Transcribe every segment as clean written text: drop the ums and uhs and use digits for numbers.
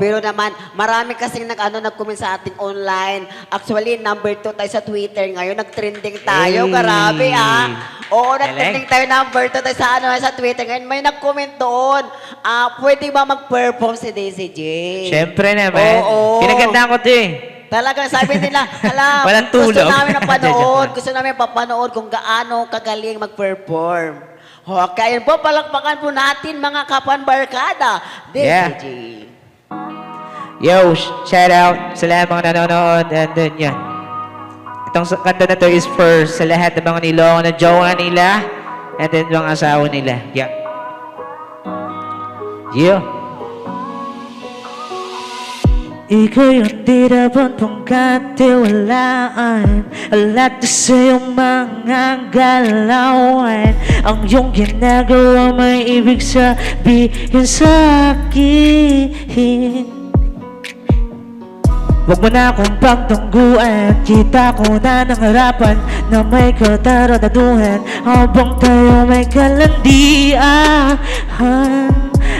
pero naman, marami kasing nag-comment sa ating online. Actually, number 2 tayo sa Twitter ngayon. Nag-trending tayo. Hey. Grabe, ah. Oo, Galing. nag-trending tayo number 2 tayo sa Twitter ngayon. May nag-comment doon. Pwede ba mag-perform si Daisy J? Siyempre naman. Oo. Pinagandaan ko ito eh. Talagang sabi nila, hala, Walang gusto tulog. namin napanood, gusto namin papanood kung gaano kagaling mag-perform. Okay, ayun po, palakpakan po natin mga kapanbarkada. Yeah. DCG. Yo, shout out sa lahat mga nanonood. And then yan. Itong kanta na to is for sa lahat ng mga niloko na jowa nila. And then mga asawa nila. Yeah. Yeah. Ikaw yung di dapat pong katiwalaan. Alat na sa'yong mga galawan. Ang iyong ginagawa may ibig sabihin sa'kin. Huwag mo na akong pagtungguan. Kita ko na ng harapan na may kataranaduhan. Habang tayo may kalandian,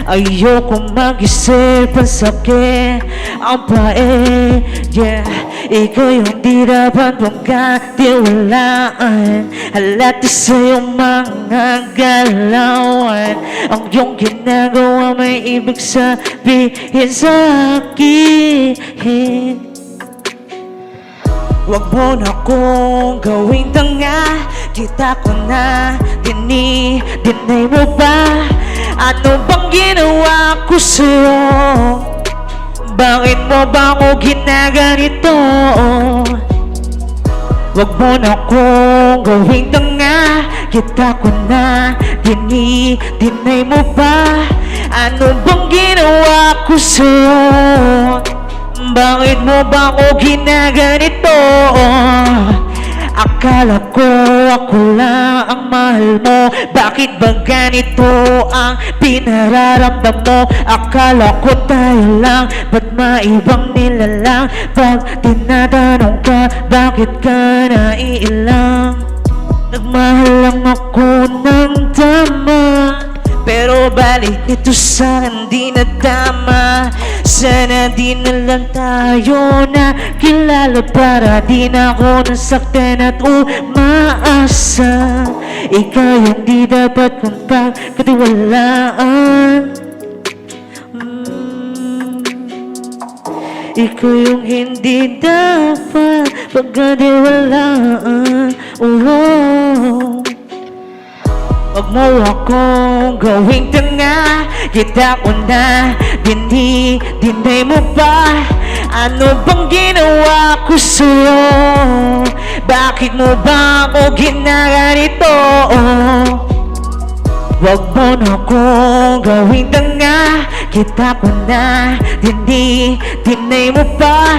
ayoko mag-isip ang sakit. Ang pae, yeah. Ikaw yung di dapat mong katiwalaan. Halat na sa'yong mga galawan. Ang iyong ginagawa may ibig sabihin sa'kin. Huwag mo na akong gawing tanga. Kita ko na, dinay mo ba? Ano bang ginawa ko sa'yo? Bakit mo ba ako ginaganito? Huwag mo na akong gawing tanga. Kita ko na, dinay mo ba? Ano bang ginawa ko sa'yo? Bakit mo ba ako ginaganito? Akala ko ako lang ang mahal mo. Bakit ba ganito ang pinararamdam mo? Akala ko tayo lang, ba't maibang nilalang? Pag tinatanong ka, bakit ka naiilang? Nagmahal lang ako ng tama, pero balik nito sa'kin di nadama. Sana di na lang tayo na kilala para di na ako nasaktan at umaasa. Ikaw yung di dapat kong pagkatiwalaan. Ikaw yung hindi dapat pagkatiwalaan. Huwag mo akong gawing tanga. Kita ko na, dinay mo ba? Ano bang ginawa ko sa'yo? Bakit mo ba ako ginaganito? Huwag mo na akong gawing tanga. Kita ko na, dinay mo ba?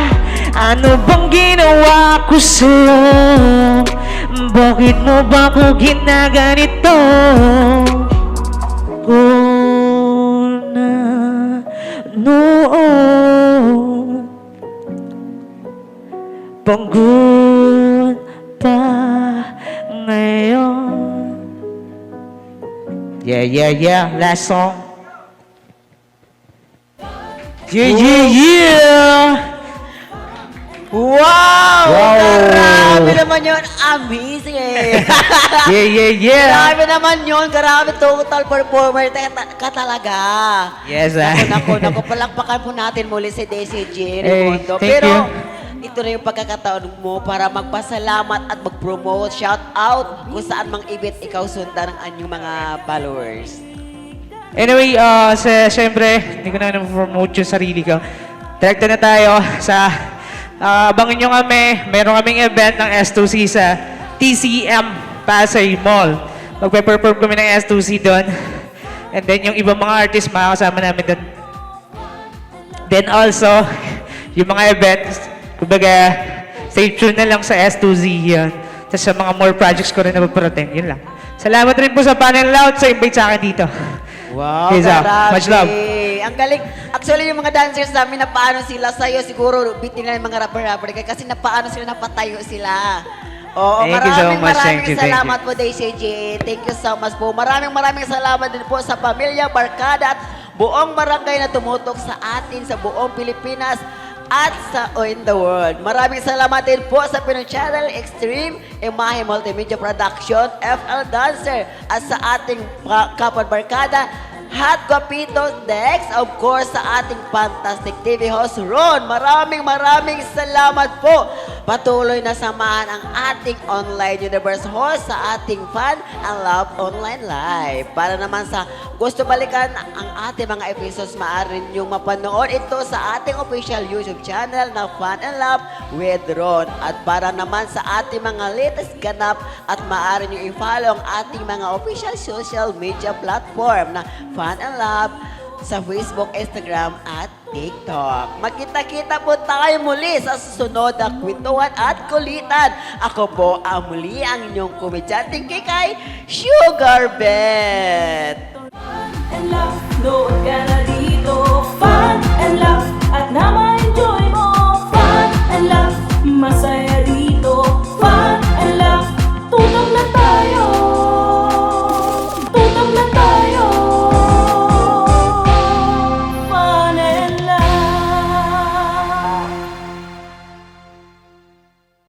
Ano bang ginawa ko sa'yo? Bakit mo ba ako ginaganito? Kung na noon, pagod pa ngayon. Yeah. Last song. Yeah. Wow! Grabe naman yun. Amazing eh. Yeah. Grabe naman yun. Grabe, total performer ka talaga. Yes, Naku, palakpakan po natin muli si Daisy J. Hey, Raimundo. thank Pero, you. ito na yung pagkakataon mo para magpasalamat at mag-promote, shout out kung saan mang event ikaw sundan ng anyong mga followers. Anyway, siyempre, hindi ko na promote yung sarili ko. Direkta na tayo sa, abangin nyo kami, meron kaming event ng S2C sa TCM Pasay Mall. Magpe-perform kami ng S2C doon. And then yung ibang mga artists, makakasama namin doon. Then also, yung mga events, kumbaga, stay tuned na lang sa S2Z yun. Tapos sa mga more projects ko rin na paparating, yun lang. Salamat rin po sa Panel Loud sa invite sa akin dito. Wow, Peace out. grabe. Much love. Ang galing. Actually, yung mga dancers namin, napaano sila sa'yo, siguro beat nila yung mga rapper-rapper kasi napaano sila, napatayo sila. Oo, Thank you so much. Thank you. salamat po, Daisy J. Thank you so much po. Maraming salamat din po sa pamilya, barkada at buong barangay na tumutok sa atin sa buong Pilipinas at sa in the world. Maraming salamat din po sa Pinoy Channel Extreme, Imahe Multimedia Production, FL Dancer, at sa ating kapwa barkada, Hot Guapitos Dex, of course, sa ating Fantastic TV host, Ron. Maraming salamat po. Patuloy na samahan ang ating online universe host sa ating Fun and Love Online Live. Para naman sa gusto balikan ang ating mga episodes, maaari niyong mapanood ito sa ating official YouTube channel na Fun and Love with Ron. At para naman sa ating mga latest ganap at maaari niyo i-follow ang ating mga official social media platform na Fun and Love sa Facebook, Instagram at TikTok. Magkita-kita po tayo muli sa susunod na kwentuhan at kulitan. Ako po ang muli ang inyong komedyanteng kikay, Sugar Beth. And love, no